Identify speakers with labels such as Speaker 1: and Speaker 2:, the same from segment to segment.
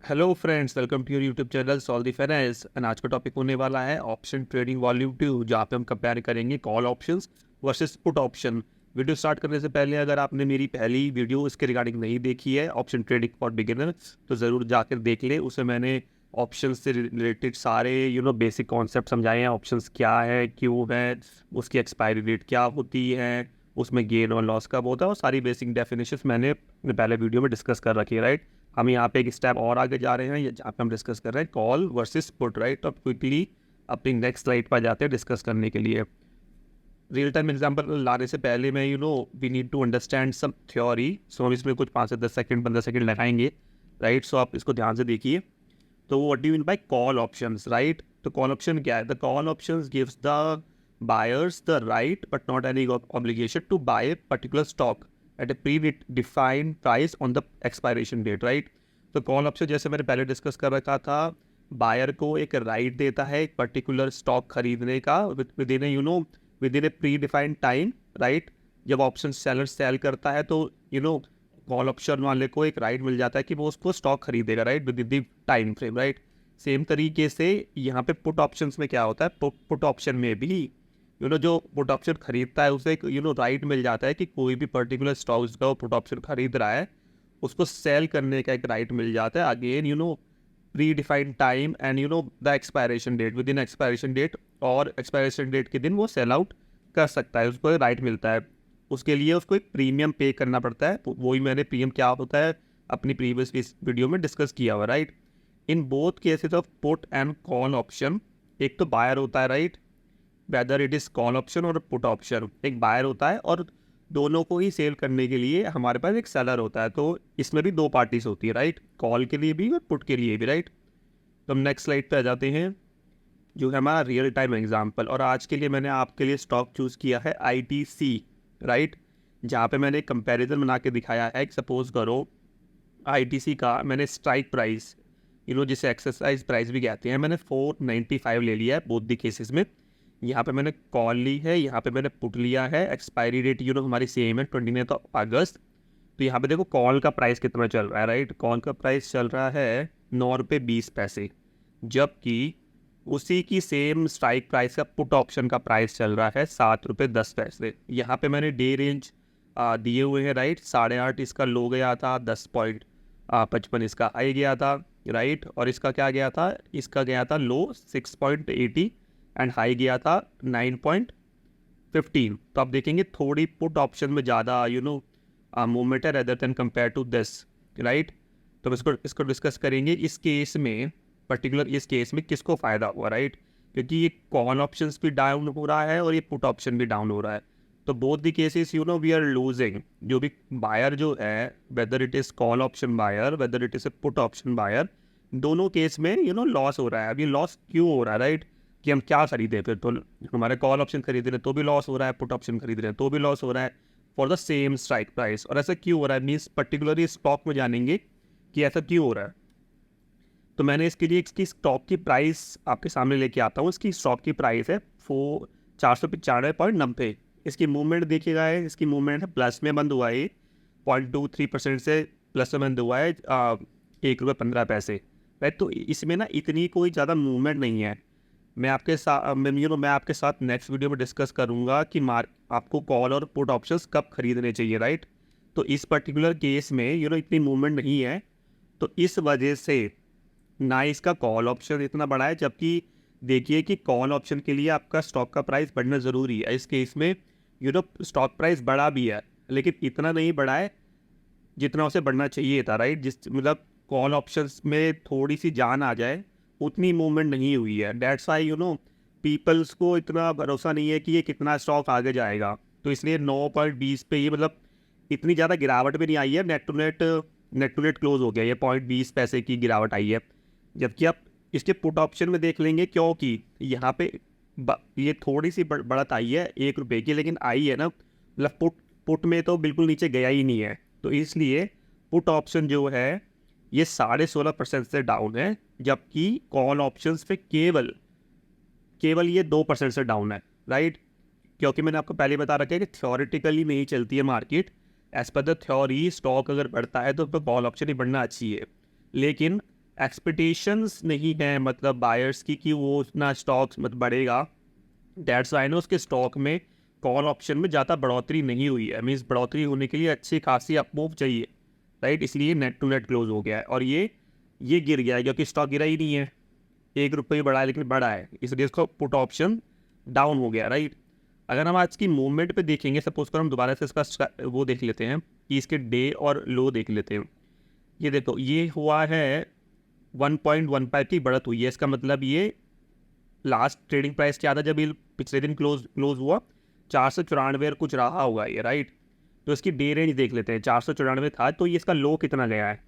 Speaker 1: Hello friends, welcome to your YouTube channel solve the finance. And आज का topic होने वाला है ऑप्शन ट्रेडिंग वॉल्यूम 2, जहाँ पे हम कंपेयर करेंगे call options versus put option. Video start करने से पहले अगर आपने मेरी पहली वीडियो इसके रिगार्डिंग नहीं देखी है, ऑप्शन ट्रेडिंग फॉर बिगिनर, तो ज़रूर जाकर देख ले। उसमें मैंने ऑप्शन से रिलेटेड सारे बेसिक कॉन्सेप्ट समझाए हैं। ऑप्शंस क्या है, क्यों है, उसकी एक्सपायरी डेट क्या होती है, उसमें गेन और लॉस कब होता है, और सारी बेसिक डेफिनेशंस मैंने अपने पहले वीडियो में डिस्कस कर रखी है, राइट। हम यहाँ पे एक स्टेप और आगे जा रहे हैं, जहाँ पे हम डिस्कस कर रहे हैं कॉल वर्सेस पुट, राइट। तो क्विकली अपनी नेक्स्ट स्लाइड पर जाते हैं डिस्कस करने के लिए। रियल टाइम एग्जांपल लाने से पहले मैं we need to understand some theory. So हम इसमें कुछ 5 से 10 सेकंड 15 सेकंड लगाएंगे, राइट। सो आप इसको ध्यान से देखिए। तो what do you mean by call options, right. तो कॉल ऑप्शन क्या है? The call options gives the buyers the right but not any obligation to buy particular stock at a predefined price on the expiration date, right. तो call option जैसे मैंने पहले discuss कर रखा था, buyer को एक राइट देता है एक पर्टिकुलर स्टॉक खरीदने का with in A predefined time, right. जब ऑप्शन सेलर सेल करता है तो कॉल ऑप्शन वाले को एक राइट मिल जाता है कि वो उसको स्टॉक खरीदेगा, right, with in the time frame, right. Same तरीके से यहाँ पे पुट ऑप्शंस में क्या होता है, पुट ऑप्शन में भी जो पुट ऑप्शन खरीदता है उसे एक राइट मिल जाता है कि कोई भी पर्टिकुलर स्टॉक जिसका वो पुट ऑप्शन खरीद रहा है उसको सेल करने का एक राइट मिल जाता है again predefined time and the expiration date, within expiration date, और एक्सपायरेशन डेट के दिन वो सेल आउट कर सकता है, उसको राइट मिलता है। उसके लिए उसको एक प्रीमियम पे करना पड़ता है। वही मैंने प्रीमियम क्या होता है अपनी प्रीवियस वीडियो में डिस्कस किया हुआ, right. In both cases of put and call option, एक तो बायर होता है, right, weather it is call option और पुट ऑप्शन, एक बायर होता है और दोनों को ही सेल करने के लिए हमारे पास एक सेलर होता है। तो इसमें भी दो पार्टीज होती है, राइट, कॉल के लिए भी और पुट के लिए भी, राइट। तो हम नेक्स्ट स्लाइड पे आ जाते हैं, जो है हमारा रियल टाइम एग्जांपल। और आज के लिए मैंने आपके लिए स्टॉक चूज़ किया है ITC, राइट, जहाँ पे मैंने कंपैरिजन बना के दिखाया है। सपोज करो ITC का मैंने स्ट्राइक प्राइस जिसे एक्सरसाइज प्राइस भी कहते हैं, मैंने 495 ले लिया है बोथ द केसेस में। यहाँ पे मैंने कॉल ली है, यहाँ पे मैंने पुट लिया है। एक्सपायरी डेट हमारी सेम है 29 अगस्त। तो यहाँ पे देखो कॉल का प्राइस कितना चल रहा है, राइट। कॉल का प्राइस चल रहा है 9 रुपये 20 पैसे, जबकि उसी की सेम स्ट्राइक प्राइस का पुट ऑप्शन का प्राइस चल रहा है 7 रुपये 10 पैसे। यहाँ पे मैंने डे रेंज दिए हुए हैं, राइट। 8:30 इसका लो गया था, 10.55 इसका हाई गया था, राइट। और इसका क्या गया था, इसका गया था लो 6.80 एंड हाई गया था 9.15। तो आप देखेंगे थोड़ी पुट ऑप्शन में ज़्यादा मूवमेंट है rather than compare to this, right. तो इसको डिस्कस करेंगे। इस केस में पर्टिकुलर इस केस में किसको फ़ायदा हुआ, राइट, क्योंकि ये कॉल ऑप्शंस भी डाउन हो रहा है और ये पुट ऑप्शन भी डाउन हो रहा है। तो both the cases we are losing. जो भी बायर जो है, whether it is call option buyer whether it is a put option buyer, दोनों केस में लॉस हो रहा है। अब ये लॉस क्यों हो रहा है, राइट, कि हम क्या खरीदें फिर। तो हमारे कॉल ऑप्शन खरीद रहे हैं तो भी लॉस हो रहा है, पुट ऑप्शन खरीद रहे हैं तो भी लॉस हो रहा है for the same strike price. और ऐसा क्यों हो रहा है, मीन्स पर्टिकुलरली स्टॉक में जानेंगे कि ऐसा क्यों हो रहा है। तो मैंने इसके लिए इसकी स्टॉक की प्राइस आपके सामने लेके आता हूँ। इसकी स्टॉक की प्राइस है 495.90। इसकी मूवमेंट देखिएगा है, इसकी मूवमेंट है प्लस में बंद हुआ है, 0.23% से प्लस में बंद हुआ है 1 रुपये 15 पैसे, राइट। तो इसमें ना इतनी कोई ज़्यादा मूवमेंट नहीं है। मैं आपके साथ मैं आपके साथ नेक्स्ट वीडियो में डिस्कस करूंगा कि आपको कॉल और पुट ऑप्शंस कब खरीदने चाहिए, राइट। तो इस पर्टिकुलर केस में इतनी मूवमेंट नहीं है, तो इस वजह से ना इसका कॉल ऑप्शन इतना बड़ा है। जबकि देखिए कि कॉल ऑप्शन के लिए आपका स्टॉक का प्राइस बढ़ना ज़रूरी है। इस केस में स्टॉक प्राइस बढ़ा भी है, लेकिन इतना नहीं बढ़ा है जितना उसे बढ़ना चाहिए था, राइट। मतलब कॉल ऑप्शंस में थोड़ी सी जान आ जाए उतनी मूवमेंट नहीं हुई है। डेट्स वाई पीपल्स को इतना भरोसा नहीं है कि ये कितना स्टॉक आगे जाएगा। तो इसलिए 9.20 पे ये मतलब इतनी ज़्यादा गिरावट भी नहीं आई है। नेट टू नेट क्लोज हो गया, ये 0.20 पैसे की गिरावट आई है। जबकि आप इसके पुट ऑप्शन में देख लेंगे, क्योंकि यहाँ पे ये थोड़ी सी बढ़त आई है 1 रुपये की, लेकिन आई है ना, मतलब पुट में तो बिल्कुल नीचे गया ही नहीं है। तो इसलिए पुट ऑप्शन जो है ये 16.5% से डाउन है, जबकि कॉल ऑप्शंस पे केवल ये 2% से डाउन है, राइट। क्योंकि मैंने आपको पहले बता रखा है कि थ्योरेटिकली नहीं चलती है market. As per the theory stock अगर बढ़ता है तो कॉल ऑप्शन ही बढ़ना अच्छी है, लेकिन एक्सपेक्टेशंस नहीं है मतलब बायर्स की कि वो उतना स्टॉक मतलब बढ़ेगा, डेट्स वाई ना उसके स्टॉक में कॉल ऑप्शन में ज़्यादा बढ़ोतरी नहीं हुई है। मीन्स बढ़ोतरी होने के लिए अच्छी खासी अपमूव चाहिए, राइट। इसलिए नेट टू नेट क्लोज हो गया है और ये गिर गया है क्योंकि स्टॉक गिरा ही नहीं है, 1 रुपये बढ़ा है लेकिन बढ़ा है, इसलिए इसका पुट ऑप्शन डाउन हो गया, राइट। अगर हम आज की मूवमेंट पे देखेंगे, सपोज कर हम दोबारा से इसका वो देख लेते हैं कि इसके डे और लो देख लेते हैं। ये देखो, ये हुआ है 1.15 की बढ़त हुई है। इसका मतलब ये लास्ट ट्रेडिंग प्राइस क्या था जब ये पिछले दिन क्लोज हुआ, 494 और कुछ रहा होगा ये, राइट। तो इसकी डे रेंज देख लेते हैं, 494 था तो ये इसका लो कितना गया है,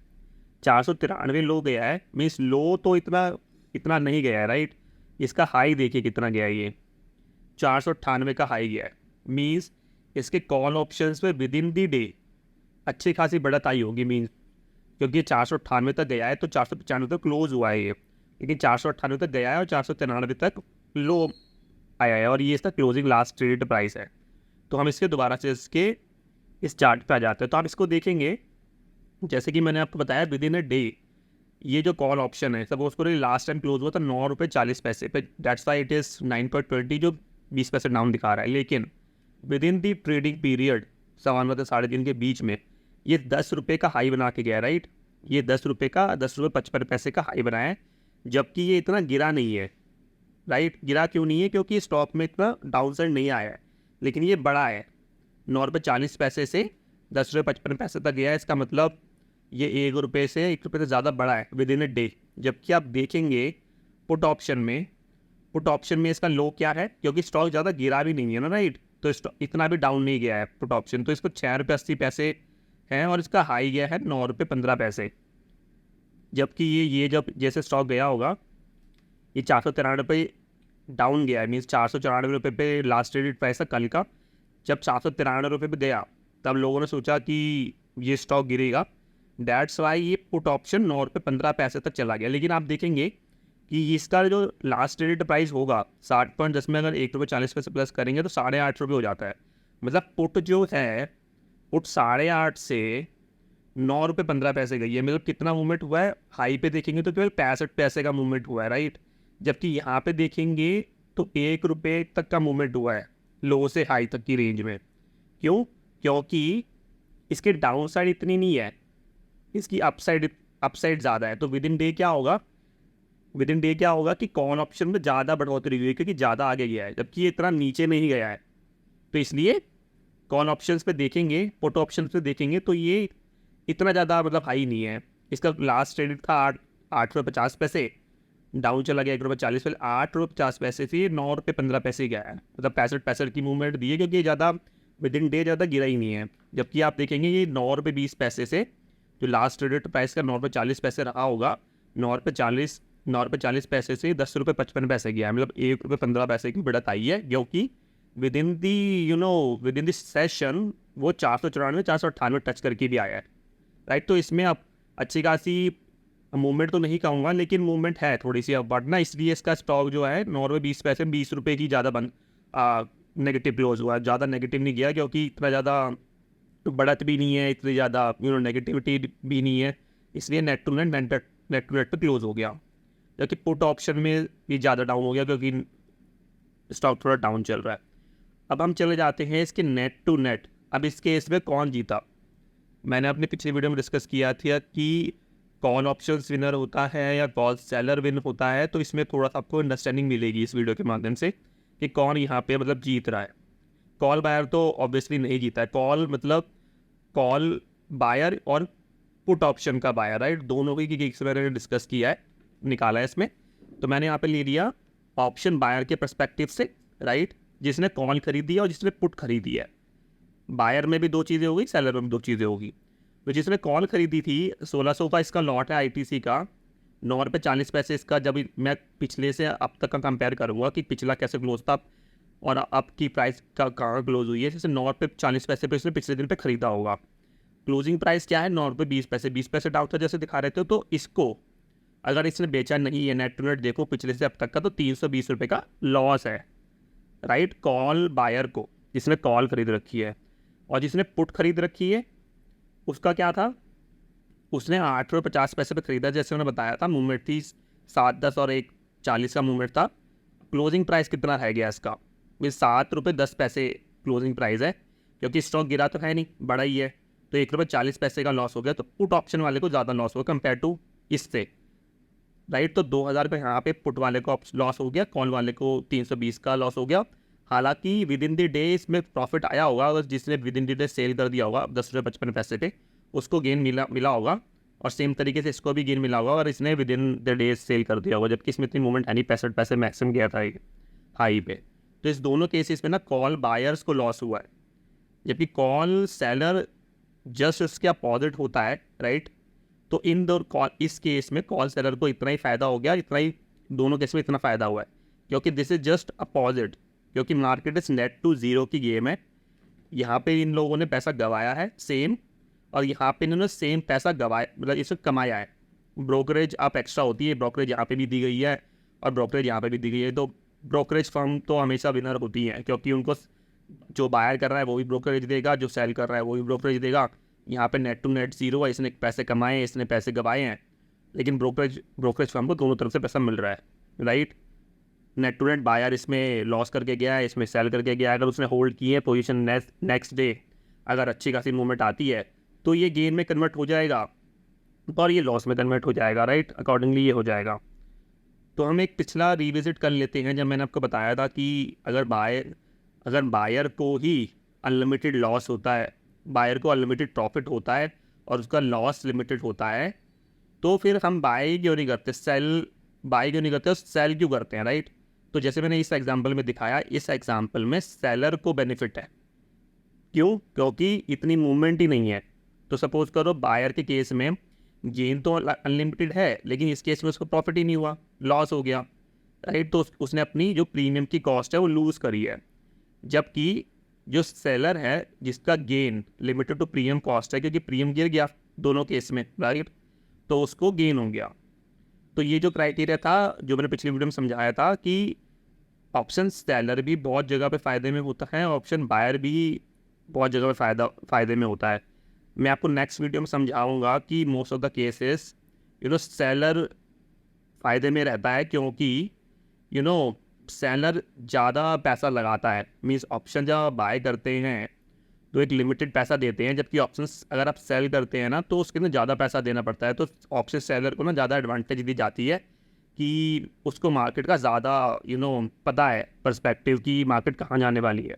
Speaker 1: 493 लो गया है। मीन्स लो तो इतना नहीं गया है, राइट। इसका हाई देखिए कितना गया है, ये 498 का हाई गया है। मीन्स इसके कॉल ऑप्शंस में विद इन दी डे अच्छी खासी बढ़त आई होगी। मीन्स क्योंकि ये 498 तक गया है तो 495 तक क्लोज हुआ है ये, लेकिन 498 तक गया है और 493 तक लो आया है और ये इसका क्लोजिंग लास्ट ट्रेडेड प्राइस है। तो हम इसके दोबारा से इसके इस चार्ट पे आ जाते हैं। तो आप इसको देखेंगे, जैसे कि मैंने आपको बताया विद इन अ डे ये जो कॉल ऑप्शन है सपोज करो लास्ट टाइम क्लोज हुआ था 9 रुपये 40 पैसे पे, डेट्स वाई इट इज़ 9.20 जो 20 पैसे डाउन दिखा रहा है। लेकिन with in the trading period 3:15 साढ़े 3 के बीच में ये 10 रुपये का हाई बना के गया, राइट। ये 10 रुपये 55 पैसे का हाई बनाया है, जबकि ये इतना गिरा नहीं है, राइट। गिरा क्यों नहीं है, क्योंकि स्टॉक में इतना डाउन साइड नहीं आया है, लेकिन ये बड़ा है, 9 रुपये 40 पैसे से 10 रुपये 55 पैसे तक गया है। इसका मतलब ये 1 रुपये से 1 रुपये से ज़्यादा बड़ा है विद इन ए डे। जबकि आप देखेंगे पुट ऑप्शन में इसका लो क्या है, क्योंकि स्टॉक ज़्यादा गिरा भी नहीं है ना, राइट। तो इतना भी डाउन नहीं गया है पुट ऑप्शन, तो इसको 6 रुपये 80 पैसे है और इसका हाई गया है 9 रुपये 15 पैसे। जबकि ये जब जैसे स्टॉक गया होगा ये 493 डाउन गया है। मीन्स 494 रुपये पे लास्ट ट्रेडेड प्राइस था कल का। जब 493 रुपये पे गया तब लोगों ने सोचा कि ये स्टॉक गिरेगा, डेट्स वाई ये पुट ऑप्शन 9 रुपये 15 पैसे तक चला गया। लेकिन आप देखेंगे कि इसका जो लास्ट ट्रेडेड प्राइस होगा 60.10 में अगर 1 रुपये 40 पैसे प्लस करेंगे तो 8.5 रुपये हो जाता है। मतलब पुट जो है पुट 8.5 से 9 रुपये 15 पैसे गई है। मतलब कितना मूवमेंट हुआ है, हाई पे देखेंगे तो केवल 65 पैसे का मूवमेंट हुआ है, राइट। जबकि यहाँ पे देखेंगे तो 1 रुपये तक का मूवमेंट हुआ है लो से हाई तक की रेंज में। क्यों? क्योंकि इसके डाउन साइड इतनी नहीं है, इसकी अपसाइड ज़्यादा है। तो विद इन डे क्या होगा कि कॉल ऑप्शन में ज़्यादा बढ़ोतरी हुई है क्योंकि ज़्यादा आगे गया है, जबकि ये इतना नीचे नहीं गया है। तो इसलिए कॉल ऑप्शंस पे देखेंगे, पुट ऑप्शंस पे देखेंगे तो ये इतना ज़्यादा मतलब हाई नहीं है। इसका लास्ट ट्रेडेड था 8 रुपये 50 पैसे, डाउन चला गया 1 रुपये 40 पैसे, 8 रुपये 50 पैसे से 9 रुपये 15 पैसे गया है। मतलब 65 की मूवमेंट दी है क्योंकि ये ज़्यादा विद इन डे ज़्यादा गिरा ही नहीं है। जबकि आप देखेंगे ये 9 रुपये 20 पैसे से जो लास्ट ट्रेडेड प्राइस का 9 रुपये 40 पैसे रहा होगा, 9 रुपये 40 पैसे से 10 रुपये 55 पैसे गया है। मतलब 1 रुपये 15 पैसे की बढ़त आई है, क्योंकि विद इन दी सेशन वो 494 टच करके भी आया है, राइट। तो इसमें अब अच्छी खासी मूवमेंट तो नहीं कहूँगा, लेकिन मूवमेंट है थोड़ी सी अब बढ़ना, इसलिए इसका स्टॉक जो है 9 रुपये 20 पैसे 20 रुपये की ज़्यादा नेगेटिव क्लोज हुआ है। ज़्यादा नेगेटिव नहीं गया क्योंकि इतना ज़्यादा बढ़त भी नहीं है, इतनी ज़्यादा नेगेटिविटी भी नहीं है, इसलिए नेट टू नेट पे क्लोज हो गया। जबकि पुट ऑप्शन में भी ज़्यादा डाउन हो गया क्योंकि स्टॉक थोड़ा डाउन चल रहा है। अब हम चले जाते हैं इसके नेट टू नेट। अब इस केस में कौन जीता, मैंने अपने पिछले वीडियो में डिस्कस किया था कि कॉल ऑप्शंस विनर होता है या कॉल सेलर विन होता है। तो इसमें थोड़ा सा आपको अंडरस्टैंडिंग मिलेगी इस वीडियो के माध्यम से कि कौन यहाँ पे मतलब जीत रहा है। कॉल बायर तो ऑब्वियसली नहीं जीता है। कॉल मतलब कॉल बायर और पुट ऑप्शन का बायर, राइट, दोनों की गिग्स मैंने डिस्कस किया है, निकाला है इसमें। तो मैंने यहाँ पे ले लिया ऑप्शन बायर के पर्सपेक्टिव से, राइट, जिसने कॉल खरीदी है और जिसने पुट खरीदी है। बायर में भी 2 चीज़ें होगी, सेलर में भी 2 चीज़ें होगी। तो जिसने कॉल खरीदी थी 1600 का इसका लॉट है आईटीसी का, 9 रुपये 40 पैसे इसका। जब मैं पिछले से अब तक का कंपेयर करूँगा कि पिछला कैसे क्लोज था और अब की प्राइस का कहाँ क्लोज हुई है, जैसे 9 रुपये 40 पैसे पे इसने पिछले दिन पे ख़रीदा होगा। क्लोजिंग प्राइस क्या है, 9 रुपये 20 पैसे, 20 पैसे डाउन था जैसे दिखा रहे थे। तो इसको अगर इसने बेचा नहीं है, नेट टू नेट देखो पिछले से अब तक का, तो 320 रुपये का लॉस है, राइट, कॉल बायर को, जिसने कॉल खरीद रखी है। और जिसने पुट खरीद रखी है उसका क्या था, उसने 8 रुपये 50 पैसे पे खरीदा, जैसे मैंने बताया था। मूवमेंट थी 7-10 और 1-40 का मूवमेंट था। क्लोजिंग प्राइस कितना रह गया इसका? ये 7 रुपये 10 पैसे क्लोजिंग प्राइस है, क्योंकि स्टॉक गिरा तो है नहीं, बड़ा ही है। तो 1 रुपये 40 पैसे का लॉस हो गया। तो पुट ऑप्शन वाले को ज़्यादा लॉस हुआ कंपेयर टू इससे, राइट। तो 2000 रुपये यहाँ पे पुट वाले को लॉस हो गया, कॉल वाले को 320 का लॉस हो गया। हालांकि विद इन द डे इसमें प्रॉफिट आया होगा, अगर जिसने within the day sell कर दिया होगा 10 रुपये 55 पैसे पे, उसको गेन मिला होगा। और सेम तरीके से इसको भी गेन मिला होगा और इसने within the day sell कर दिया होगा, जबकि इसमें इतनी मूवमेंट है नहीं, 65 पैसे मैक्सिमम गया था हाई पे। तो इस दोनों केसेस में ना कॉल बायर्स को लॉस हुआ है, जबकि कॉल सेलर जस्ट उसके अपोजिट होता है, राइट। तो इस केस में कॉल सेलर को इतना ही फ़ायदा हो गया, इतना ही दोनों केस में इतना फ़ायदा हुआ है, क्योंकि दिस इज जस्ट अपोजिट, क्योंकि market is net to zero की गेम है। यहाँ पे इन लोगों ने पैसा गंवाया है सेम, और यहाँ पे इन्होंने सेम पैसा गंवाया, मतलब इसे कमाया है। ब्रोकरेज आप एक्स्ट्रा होती है, ब्रोकरेज यहाँ पे भी दी गई है और ब्रोकरेज यहाँ पे भी दी गई है। तो ब्रोकरेज फर्म तो हमेशा विनर होती हैं, क्योंकि उनको जो बायर कर रहा है वो भी ब्रोकरेज देगा, जो सेल कर रहा है वो भी ब्रोकरेज देगा। यहाँ पे नेट टू नेट ज़ीरो है, इसने पैसे कमाए हैं, इसने पैसे गंवाए हैं, लेकिन ब्रोकरेज फर्म को दोनों तरफ से पैसा मिल रहा है, right. Net to net buyer इसमें लॉस करके गया है, इसमें सेल करके गया है। अगर उसने होल्ड की है पोजीशन, नेक्स्ट डे अगर अच्छी खासी मूवमेंट आती है तो ये गेन में कन्वर्ट हो जाएगा और ये लॉस में कन्वर्ट हो जाएगा, राइट। अकॉर्डिंगली ये हो जाएगा। तो हम एक पिछला रिविजिट कर लेते हैं, जब मैंने आपको बताया था कि अगर बायर को ही अनलिमिटेड लॉस होता है, बायर को अनलिमिटेड प्रॉफिट होता है और उसका लॉस लिमिटेड होता है, तो फिर हम बाय क्यों नहीं करते, बाय क्यों नहीं करते और सेल क्यों करते हैं, राइट। तो जैसे मैंने इस एग्जांपल में दिखाया, इस एग्जांपल में सेलर को बेनिफिट है। क्यों? क्योंकि इतनी मूवमेंट ही नहीं है। तो सपोज करो बायर के केस में गेन तो अनलिमिटेड है, लेकिन इस केस में उसको प्रॉफिट ही नहीं हुआ, लॉस हो गया, राइट। तो उसने अपनी जो प्रीमियम की कॉस्ट है वो लूज़ करी है। जबकि जो सेलर है जिसका gain limited to premium cost है, क्योंकि प्रीमियम गिर गया दोनों केस में, राइट, तो उसको गेन हो गया। तो ये जो क्राइटेरिया था जो मैंने पिछली वीडियो में समझाया था कि ऑप्शन सेलर भी बहुत जगह पे फ़ायदे में होता है, ऑप्शन बायर भी बहुत जगह पे फ़ायदे में होता है। मैं आपको नेक्स्ट वीडियो में समझाऊंगा कि most of the cases seller फ़ायदे में रहता है, क्योंकि सेलर ज़्यादा पैसा लगाता है। मीन्स ऑप्शन जब बाय करते हैं तो एक लिमिटेड पैसा देते हैं, जबकि ऑप्शंस अगर आप सेल करते हैं ना तो उसके अंदर ज़्यादा पैसा देना पड़ता है। तो ऑप्शन सेलर को ना ज़्यादा एडवांटेज दी जाती है कि उसको मार्केट का ज़्यादा पता है पर्सपेक्टिव की मार्केट कहाँ जाने वाली है।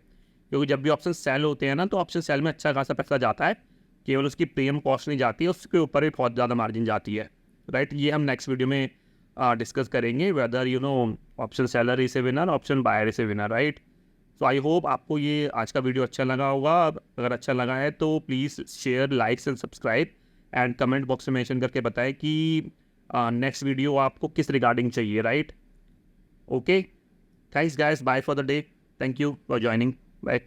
Speaker 1: क्योंकि जब भी ऑप्शन सेल होते हैं ना तो ऑप्शन सेल में अच्छा खासा पैसा जाता है, केवल उसकी प्रीमियम कॉस्ट नहीं जाती है, उसके ऊपर भी बहुत ज़्यादा मार्जिन जाती है, राइट। ये हम नेक्स्ट वीडियो में डिस्कस करेंगे, whether option seller is a winner, option buyer is a winner, right. So I hope आपको ये आज का वीडियो अच्छा लगा होगा। अगर अच्छा लगा है तो please share, likes and subscribe, and comment box में मेंशन करके बताएं कि नेक्स्ट वीडियो आपको किस रिगार्डिंग चाहिए, right. Okay, thanks guys, bye for the day, thank you for joining, bye.